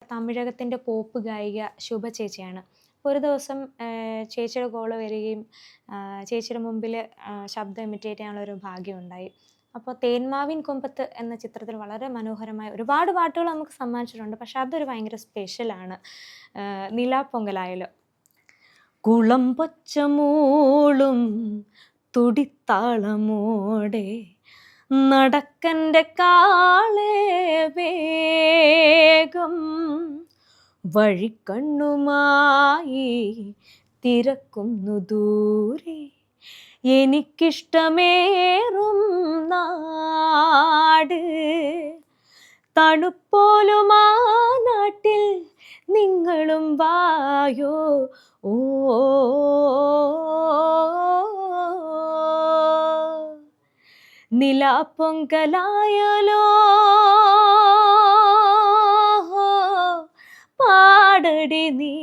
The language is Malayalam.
തമിഴകത്തിൻ്റെ പോപ്പ് ഗായിക ശുഭ ചേച്ചിയാണ്. അപ്പോൾ ഒരു ദിവസം ചേച്ചിയുടെ കോള് വരികയും ചേച്ചിയുടെ മുമ്പിൽ ശബ്ദം ഇമിറ്റേറ്റ് ചെയ്യാനുള്ള ഒരു ഭാഗ്യം ഉണ്ടായി. അപ്പോൾ തേന്മാവിൻ കൊമ്പത്ത് എന്ന ചിത്രത്തിൽ വളരെ മനോഹരമായ ഒരുപാട് പാട്ടുകൾ നമുക്ക് സമ്മാനിച്ചിട്ടുണ്ട്. പക്ഷെ അതൊരു ഭയങ്കര സ്പെഷ്യലാണ്. നിലാപ്പൊങ്കലായാലും കുളം പച്ചമൂളും തുടിത്താളമോടെ നടക്കൻ്റെ കാളേ വേഗം വഴിക്കണ്ണുമായി തിരക്കുന്നു ദൂരെ എനിക്കിഷ്ടമേറും നാട് തണുപ്പോലും ആ നാട്ടിൽ നിങ്ങളും വായോ ഓ നിലാപ്പൊങ്കലായാലോ പാടടി നീ